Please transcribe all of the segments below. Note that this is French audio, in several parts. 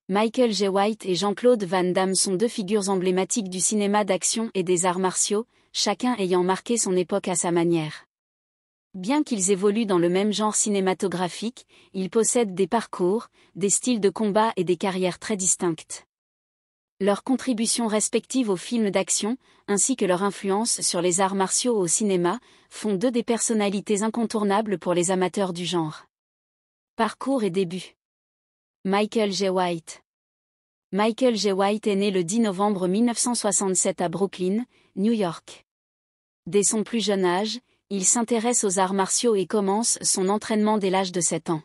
Michael Jai White et Jean-Claude Van Damme sont deux figures emblématiques du cinéma d'action et des arts martiaux, chacun ayant marqué son époque à sa manière. Bien qu'ils évoluent dans le même genre cinématographique, ils possèdent des parcours, des styles de combat et des carrières très distinctes. Leurs contributions respectives aux films d'action, ainsi que leur influence sur les arts martiaux au cinéma, font d'eux des personnalités incontournables pour les amateurs du genre. Parcours et débuts. Michael Jai White. Michael Jai White est né le 10 novembre 1967 à Brooklyn, New York. Dès son plus jeune âge, il s'intéresse aux arts martiaux et commence son entraînement dès l'âge de 7 ans.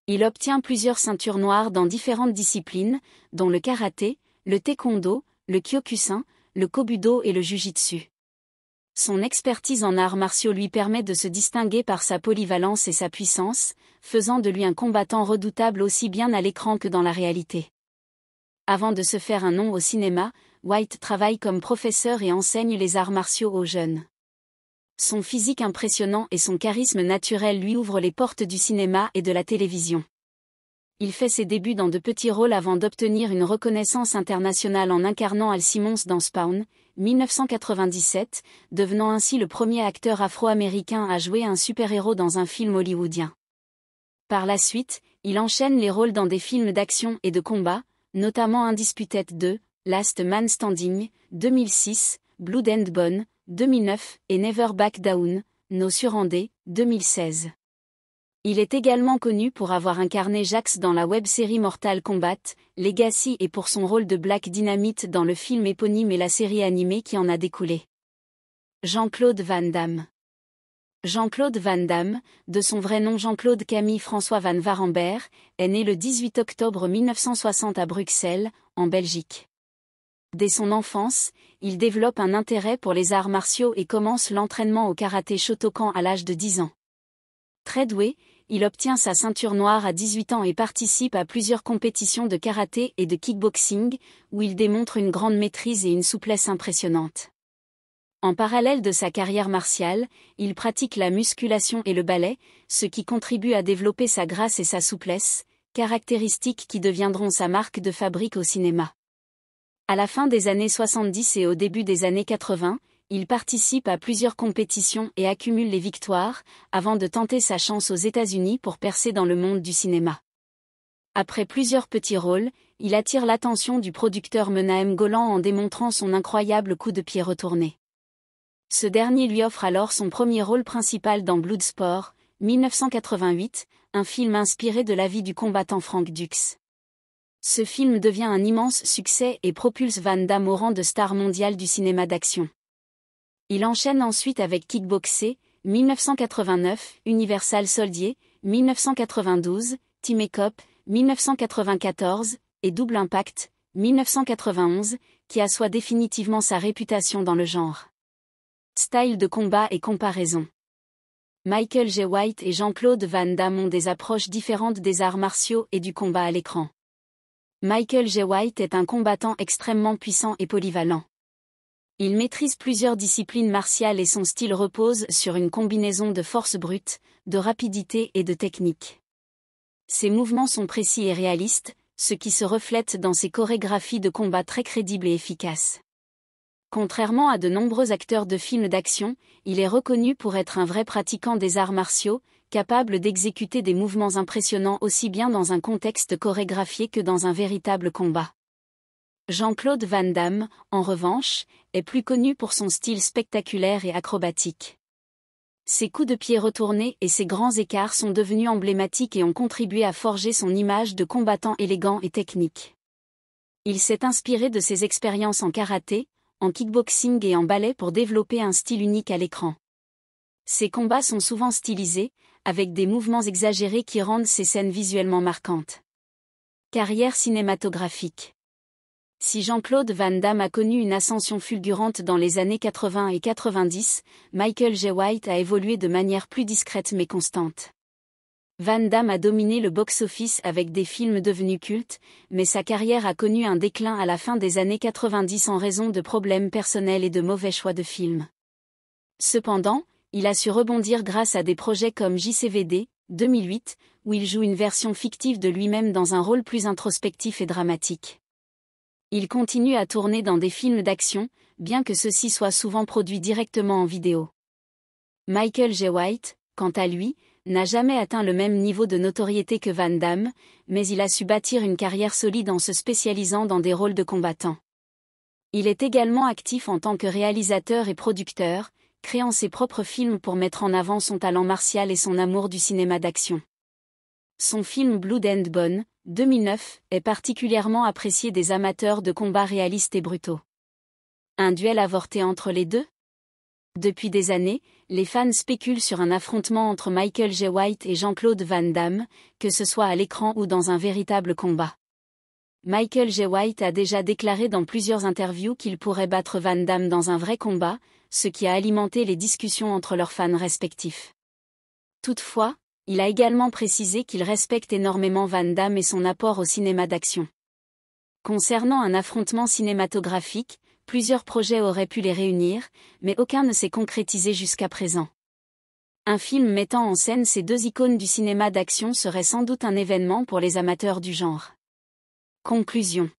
Il obtient plusieurs ceintures noires dans différentes disciplines, dont le karaté, le taekwondo, le kyokushin, le kobudo et le jujitsu. Son expertise en arts martiaux lui permet de se distinguer par sa polyvalence et sa puissance, faisant de lui un combattant redoutable aussi bien à l'écran que dans la réalité. Avant de se faire un nom au cinéma, White travaille comme professeur et enseigne les arts martiaux aux jeunes. Son physique impressionnant et son charisme naturel lui ouvrent les portes du cinéma et de la télévision. Il fait ses débuts dans de petits rôles avant d'obtenir une reconnaissance internationale en incarnant Al Simmons dans Spawn, 1997, devenant ainsi le premier acteur afro-américain à jouer un super-héros dans un film hollywoodien. Par la suite, il enchaîne les rôles dans des films d'action et de combat, notamment Undisputed 2, Last Man Standing, 2006, Blood and Bone, 2009, et Never Back Down, No Surrender, 2016. Il est également connu pour avoir incarné Jax dans la web-série Mortal Kombat, Legacy et pour son rôle de Black Dynamite dans le film éponyme et la série animée qui en a découlé. Jean-Claude Van Damme. Jean-Claude Van Damme, de son vrai nom Jean-Claude Camille François Van Waremberg, est né le 18 octobre 1960 à Bruxelles, en Belgique. Dès son enfance, il développe un intérêt pour les arts martiaux et commence l'entraînement au karaté Shotokan à l'âge de 10 ans. Très doué, il obtient sa ceinture noire à 18 ans et participe à plusieurs compétitions de karaté et de kickboxing, où il démontre une grande maîtrise et une souplesse impressionnantes. En parallèle de sa carrière martiale, il pratique la musculation et le ballet, ce qui contribue à développer sa grâce et sa souplesse, caractéristiques qui deviendront sa marque de fabrique au cinéma. À la fin des années 70 et au début des années 80, il participe à plusieurs compétitions et accumule les victoires, avant de tenter sa chance aux États-Unis pour percer dans le monde du cinéma. Après plusieurs petits rôles, il attire l'attention du producteur Menahem Golan en démontrant son incroyable coup de pied retourné. Ce dernier lui offre alors son premier rôle principal dans Bloodsport, 1988, un film inspiré de la vie du combattant Frank Dux. Ce film devient un immense succès et propulse Van Damme au rang de star mondiale du cinéma d'action. Il enchaîne ensuite avec Kickboxer, 1989, Universal Soldier, 1992, Time Cop, 1994, et Double Impact, 1991, qui assoit définitivement sa réputation dans le genre. Style de combat et comparaison. Michael Jai White et Jean-Claude Van Damme ont des approches différentes des arts martiaux et du combat à l'écran. Michael Jai White est un combattant extrêmement puissant et polyvalent. Il maîtrise plusieurs disciplines martiales et son style repose sur une combinaison de force brute, de rapidité et de technique. Ses mouvements sont précis et réalistes, ce qui se reflète dans ses chorégraphies de combat très crédibles et efficaces. Contrairement à de nombreux acteurs de films d'action, il est reconnu pour être un vrai pratiquant des arts martiaux, capable d'exécuter des mouvements impressionnants aussi bien dans un contexte chorégraphié que dans un véritable combat. Jean-Claude Van Damme, en revanche, est plus connu pour son style spectaculaire et acrobatique. Ses coups de pied retournés et ses grands écarts sont devenus emblématiques et ont contribué à forger son image de combattant élégant et technique. Il s'est inspiré de ses expériences en karaté, en kickboxing et en ballet pour développer un style unique à l'écran. Ses combats sont souvent stylisés, avec des mouvements exagérés qui rendent ces scènes visuellement marquantes. Carrière cinématographique. Si Jean-Claude Van Damme a connu une ascension fulgurante dans les années 80 et 90, Michael Jai White a évolué de manière plus discrète mais constante. Van Damme a dominé le box-office avec des films devenus cultes, mais sa carrière a connu un déclin à la fin des années 90 en raison de problèmes personnels et de mauvais choix de films. Cependant, il a su rebondir grâce à des projets comme JCVD, 2008, où il joue une version fictive de lui-même dans un rôle plus introspectif et dramatique. Il continue à tourner dans des films d'action, bien que ceux-ci soient souvent produits directement en vidéo. Michael Jai White, quant à lui, n'a jamais atteint le même niveau de notoriété que Van Damme, mais il a su bâtir une carrière solide en se spécialisant dans des rôles de combattants. Il est également actif en tant que réalisateur et producteur, créant ses propres films pour mettre en avant son talent martial et son amour du cinéma d'action. Son film Blood and Bone, 2009, est particulièrement apprécié des amateurs de combats réalistes et brutaux. Un duel avorté entre les deux ? Depuis des années, les fans spéculent sur un affrontement entre Michael Jai White et Jean-Claude Van Damme, que ce soit à l'écran ou dans un véritable combat. Michael Jai White a déjà déclaré dans plusieurs interviews qu'il pourrait battre Van Damme dans un vrai combat, ce qui a alimenté les discussions entre leurs fans respectifs. Toutefois, il a également précisé qu'il respecte énormément Van Damme et son apport au cinéma d'action. Concernant un affrontement cinématographique, plusieurs projets auraient pu les réunir, mais aucun ne s'est concrétisé jusqu'à présent. Un film mettant en scène ces deux icônes du cinéma d'action serait sans doute un événement pour les amateurs du genre. Conclusion.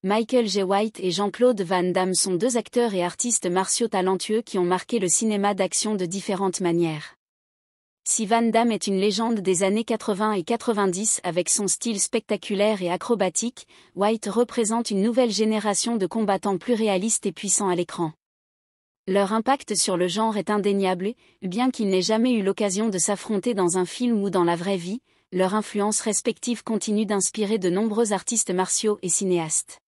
Michael Jai White et Jean-Claude Van Damme sont deux acteurs et artistes martiaux talentueux qui ont marqué le cinéma d'action de différentes manières. Si Van Damme est une légende des années 80 et 90 avec son style spectaculaire et acrobatique, White représente une nouvelle génération de combattants plus réalistes et puissants à l'écran. Leur impact sur le genre est indéniable, bien qu'ils n'aient jamais eu l'occasion de s'affronter dans un film ou dans la vraie vie, leur influence respective continue d'inspirer de nombreux artistes martiaux et cinéastes.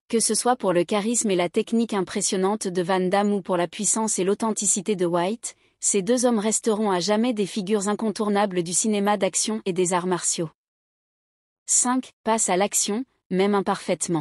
Que ce soit pour le charisme et la technique impressionnante de Van Damme ou pour la puissance et l'authenticité de White, ces deux hommes resteront à jamais des figures incontournables du cinéma d'action et des arts martiaux. 5. Passe à l'action, même imparfaitement.